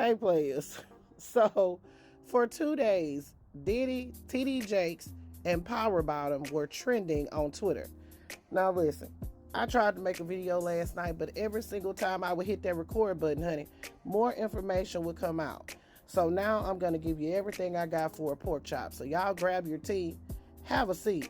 Hey players. So for 2 days, Diddy, TD Jakes, and Power Bottom were trending on Twitter. Now listen, I tried to make a video last night, but every single time I would hit that record button, honey, more information would come out. So now I'm going to give you everything I got for a pork chop. So y'all grab your tea, have a seat.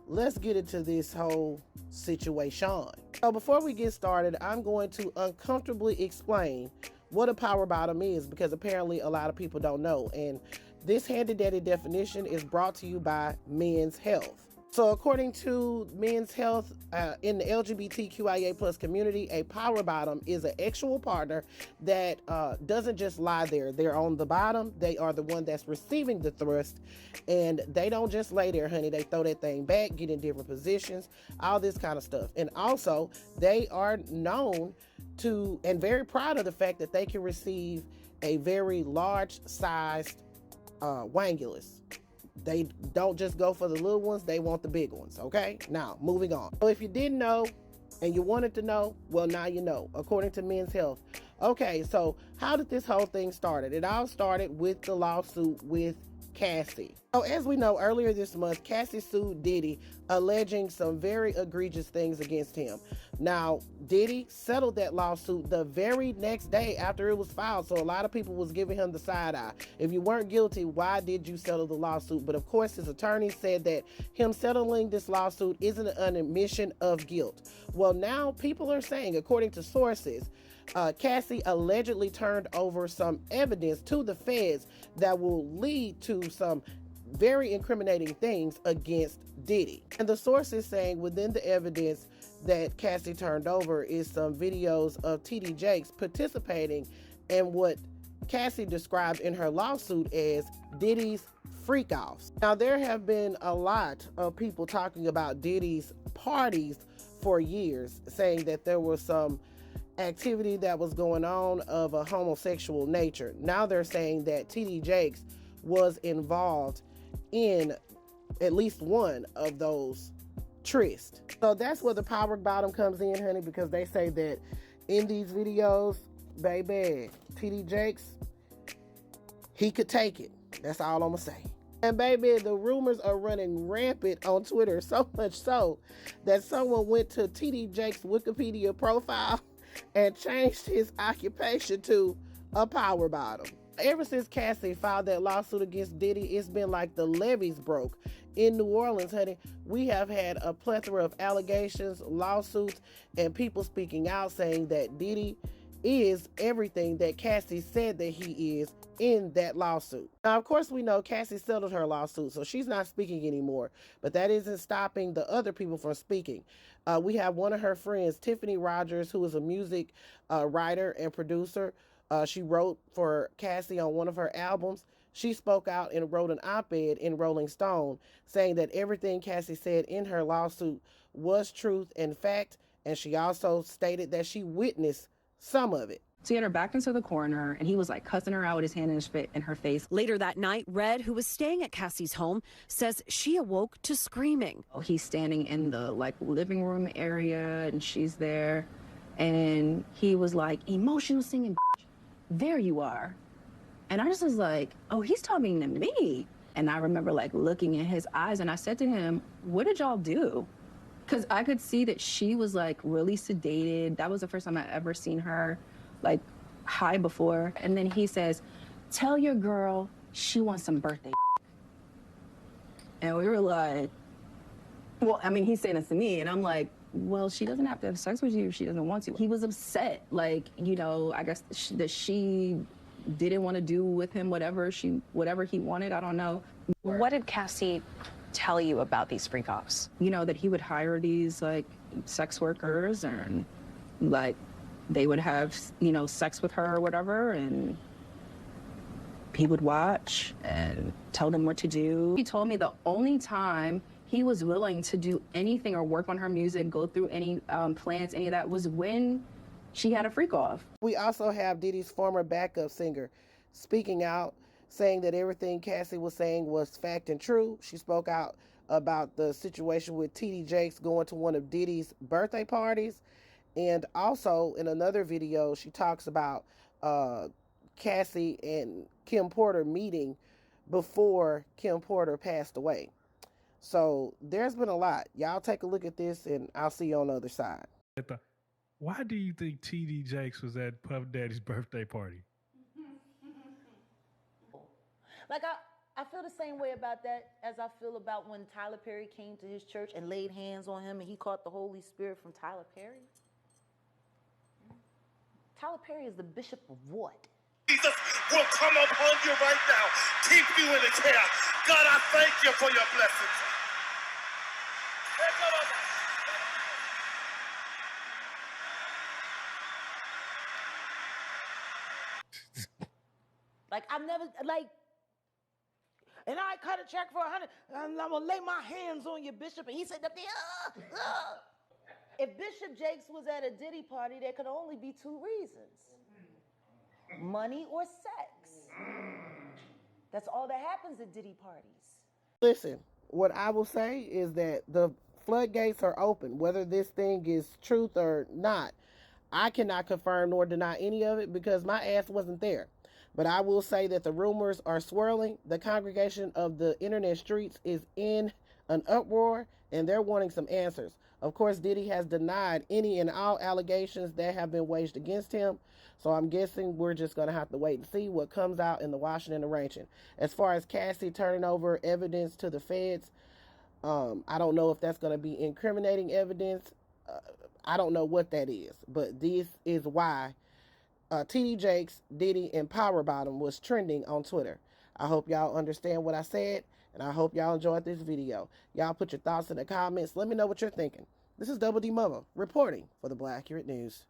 Let's get into this whole situation. So before we get started, I'm going to uncomfortably explain what a power bottom is, because apparently a lot of people don't know. And this handy dandy definition is brought to you by Men's Health. So according to Men's Health, in the LGBTQIA plus community, a power bottom is an actual partner that doesn't just lie there. They're on the bottom. They are the one that's receiving the thrust, and they don't just lay there, honey. They throw that thing back, get in different positions, all this kind of stuff. And also, they are known to and very proud of the fact that they can receive a very large sized wangulus. They don't just go for the little ones, they want the big ones, okay? Now, moving on. So if you didn't know and you wanted to know, well, now you know, according to Men's Health. Okay, so how did this whole thing start? It all started with the lawsuit with Cassie. So as we know, earlier this month, Cassie sued Diddy, alleging some very egregious things against him. Now, Diddy settled that lawsuit the very next day after it was filed, so a lot of people was giving him the side eye. If you weren't guilty, why did you settle the lawsuit? But of course, his attorney said that him settling this lawsuit isn't an admission of guilt. Well, now people are saying, according to sources, Cassie allegedly turned over some evidence to the feds that will lead to some very incriminating things against Diddy. And the source is saying within the evidence that Cassie turned over is some videos of TD Jakes participating in what Cassie described in her lawsuit as Diddy's freak-offs. Now, there have been a lot of people talking about Diddy's parties for years, saying that there was some activity that was going on of a homosexual nature. Now they're saying that TD Jakes was involved in at least one of those trysts. So that's where the power bottom comes in, honey, because they say that in these videos, baby, TD Jakes, he could take it. That's all I'm gonna say. And baby, the rumors are running rampant on Twitter, so much so that someone went to TD Jakes' Wikipedia profile and changed his occupation to a power bottom. Ever since Cassie filed that lawsuit against Diddy, it's been like the levees broke. In New Orleans, honey, we have had a plethora of allegations, lawsuits, and people speaking out saying that Diddy is everything that Cassie said that he is in that lawsuit. Now, of course, we know Cassie settled her lawsuit, so she's not speaking anymore, but that isn't stopping the other people from speaking. We have one of her friends, Tiffany Rogers, who is a music writer and producer. She wrote for Cassie on one of her albums. She spoke out and wrote an op-ed in Rolling Stone saying that everything Cassie said in her lawsuit was truth and fact, and she also stated that she witnessed some of it. So he had her back into the corner, and he was like cussing her out with his hand in her face. Later that night, Red, who was staying at Cassie's home, says she awoke to screaming. He's standing in the living room area, and she's there, and he was like, emotional singing, bitch. There you are. And I just was like, oh, he's talking to me. And I remember looking in his eyes, and I said to him, what did y'all do? Because I could see that she was really sedated. That was the first time I ever seen her high before. And then he says, tell your girl she wants some birthday. And we were like, well, I mean, he's saying this to me, and I'm like, well, she doesn't have to have sex with you if she doesn't want to. He was upset, I guess that she didn't want to do with him whatever he wanted. I don't know. What did Cassie tell you about these freak-offs? That he would hire these sex workers, and they would have sex with her or whatever, and he would watch and tell them what to do. He told me the only time he was willing to do anything or work on her music, go through any plans, any of that, was when she had a freak off. We also have Diddy's former backup singer speaking out, saying that everything Cassie was saying was fact and true. She spoke out about the situation with TD Jakes going to one of Diddy's birthday parties. And also in another video, she talks about Cassie and Kim Porter meeting before Kim Porter passed away. So there's been a lot. Y'all take a look at this and I'll see you on the other side. Why do you think T.D. Jakes was at Puff Daddy's birthday party? Like, I feel the same way about that as I feel about when Tyler Perry came to his church and laid hands on him and he caught the Holy Spirit from Tyler Perry. Tyler Perry is the bishop of what? Jesus will come upon you right now, keep you in the chaos. God, I thank you for your blessings. Like, I've never, like, and I cut a check for 100, and I'm gonna lay my hands on you, Bishop. And he said, If Bishop Jakes was at a Diddy party, there could only be two reasons: money or sex. That's all that happens at Diddy parties. Listen, what I will say is that the floodgates are open, whether this thing is truth or not. I cannot confirm nor deny any of it because my ass wasn't there. But I will say that the rumors are swirling. The congregation of the internet streets is in an uproar and they're wanting some answers. Of course, Diddy has denied any and all allegations that have been waged against him. So I'm guessing we're just going to have to wait and see what comes out in the washing and arranging. As far as Cassie turning over evidence to the feds, I don't know if that's going to be incriminating evidence. I don't know what that is. But this is why T.D. Jakes, Diddy, and Power Bottom was trending on Twitter. I hope y'all understand what I said, and I hope y'all enjoyed this video. Y'all put your thoughts in the comments. Let me know what you're thinking. This is Double D Mama reporting for the Black Accurate News.